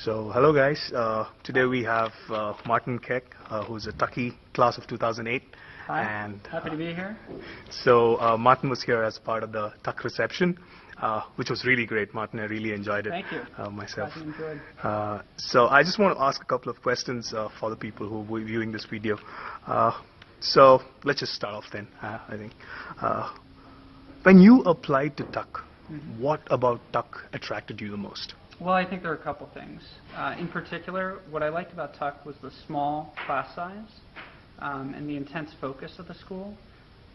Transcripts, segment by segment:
So, hello guys. Today we have Martin Keck, who's a Tuckie class of 2008. Hi, and happy to be here. So Martin was here as part of the Tuck reception, which was really great. Martin, I really enjoyed it. Thank you. Myself. Glad you enjoyed. So I just want to ask a couple of questions for the people who will be viewing this video. So let's just start off then, I think. When you applied to Tuck, what about Tuck attracted you the most? Well, I think there are a couple things. In particular, what I liked about Tuck was the small class size and the intense focus of the school.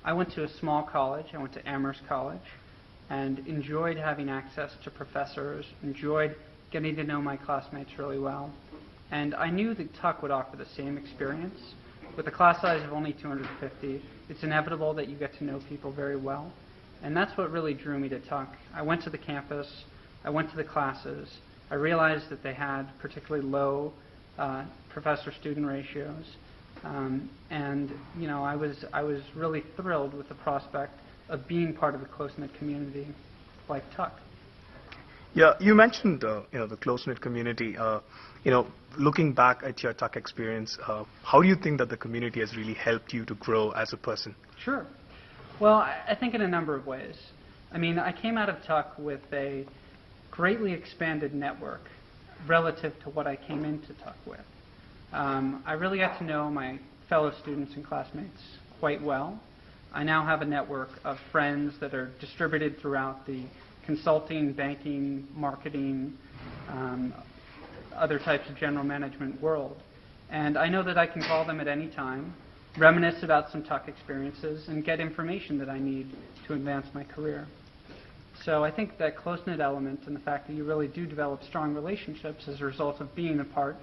I went to a small college. I went to Amherst College and enjoyed having access to professors, enjoyed getting to know my classmates really well. And I knew that Tuck would offer the same experience. With a class size of only 250, it's inevitable that you get to know people very well. And that's what really drew me to Tuck. I went to the campus. I went to the classes. I realized that they had particularly low professor-student ratios, and I was really thrilled with the prospect of being part of a close-knit community like Tuck. Yeah, you mentioned the close-knit community. Looking back at your Tuck experience, how do you think that the community has really helped you to grow as a person? Sure. Well, I think in a number of ways. I mean, I came out of Tuck with a greatly expanded network relative to what I came into Tuck with. I really got to know my fellow students and classmates quite well. I now have a network of friends that are distributed throughout the consulting, banking, marketing, other types of general management world. And I know that I can call them at any time, reminisce about some Tuck experiences, and get information that I need to advance my career. So I think that close-knit element and the fact that you really do develop strong relationships as a result of being a part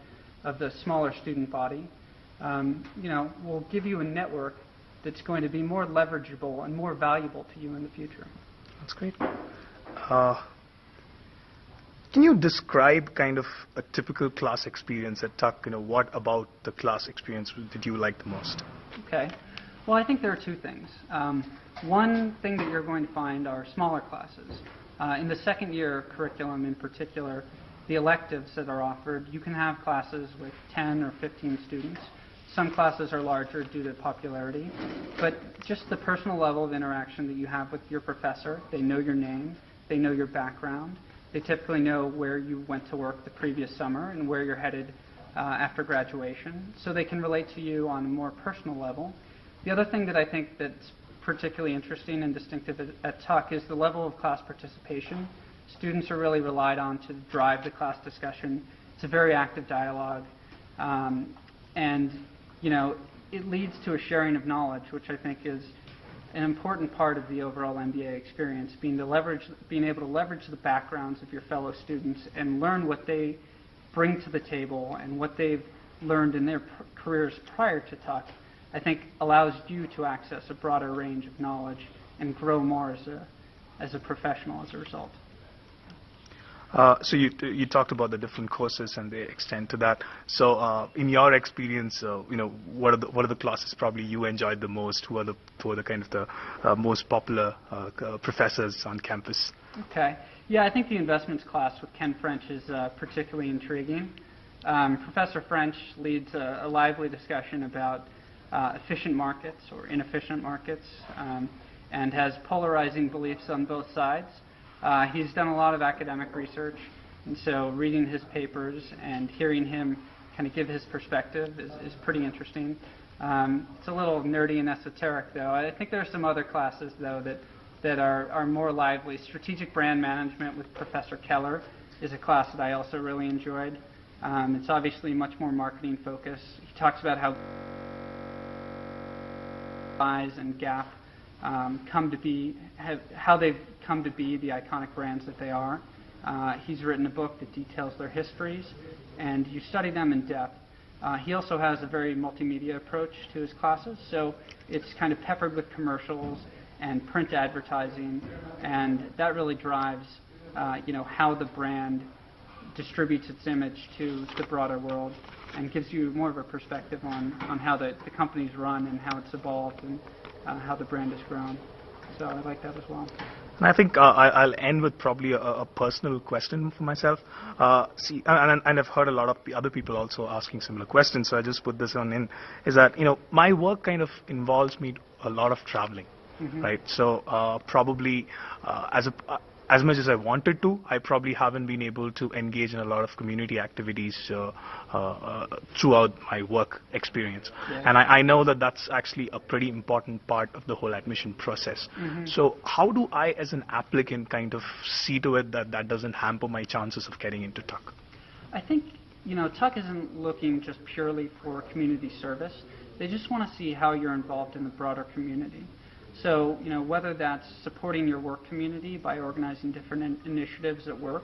of the smaller student body, will give you a network that's going to be more leverageable and more valuable to you in the future. That's great. Can you describe kind of a typical class experience at Tuck? What about the class experience did you like the most? Okay. Well, I think there are two things. One thing that you're going to find are smaller classes. In the second year curriculum in particular, the electives that are offered, you can have classes with 10 or 15 students. Some classes are larger due to popularity, but just the personal level of interaction that you have with your professor, they know your name, they know your background, they typically know where you went to work the previous summer and where you're headed after graduation, so they can relate to you on a more personal level. The other thing that I think that's particularly interesting and distinctive at Tuck is the level of class participation. Students are really relied on to drive the class discussion. It's a very active dialogue, and it leads to a sharing of knowledge, which I think is an important part of the overall MBA experience, being able to leverage the backgrounds of your fellow students and learn what they bring to the table and what they've learned in their careers prior to Tuck, I think allows you to access a broader range of knowledge and grow more as a professional as a result. So you talked about the different courses and the extent to that. So in your experience, what are the classes probably you enjoyed the most? Who are the kind of the most popular professors on campus? Okay. Yeah, I think the investments class with Ken French is particularly intriguing. Professor French leads a lively discussion about efficient markets or inefficient markets, and has polarizing beliefs on both sides. He's done a lot of academic research, and so reading his papers and hearing him kind of give his perspective is pretty interesting. It's a little nerdy and esoteric, though. I think there are some other classes, though, that are more lively. Strategic Brand Management with Professor Keller is a class that I also really enjoyed. It's obviously much more marketing focused. He talks about how Buys and Gap come to be, how they've come to be the iconic brands that they are. He's written a book that details their histories, and you study them in depth. He also has a very multimedia approach to his classes, so it's kind of peppered with commercials and print advertising, and that really drives how the brand distributes its image to the broader world and gives you more of a perspective on how the company's run and how it's evolved and how the brand has grown. So I like that as well. And I think I'll end with probably a personal question for myself. See, and I've heard a lot of other people also asking similar questions, so I just put this on in, is that, my work kind of involves me a lot of traveling, right? So probably as much as I wanted to, I probably haven't been able to engage in a lot of community activities throughout my work experience. Yeah. And I know that that's actually a pretty important part of the whole admission process. So how do I, as an applicant, kind of see to it that that doesn't hamper my chances of getting into Tuck? I think, Tuck isn't looking just purely for community service. They just want to see how you're involved in the broader community. So, whether that's supporting your work community by organizing different initiatives at work,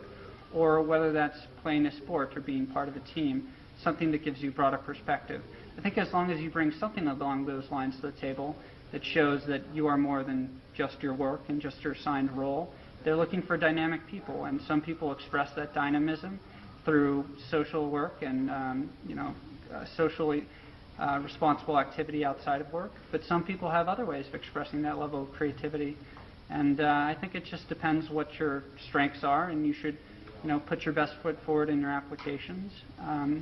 or whether that's playing a sport or being part of a team, something that gives you broader perspective. I think as long as you bring something along those lines to the table that shows that you are more than just your work and just your assigned role, they're looking for dynamic people, and some people express that dynamism through social work and, socially responsible activity outside of work, but some people have other ways of expressing that level of creativity, and I think it just depends what your strengths are, and you should, put your best foot forward in your applications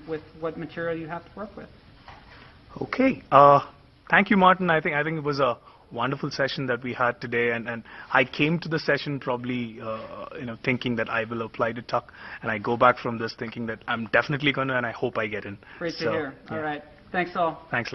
with what material you have to work with. Okay. Thank you, Martin. I think it was a wonderful session that we had today, and I came to the session probably thinking that I will apply to Tuck, and I go back from this thinking that I'm definitely going to, and I hope I get in. Great to hear. Yeah. All right. Thanks all. Thanks.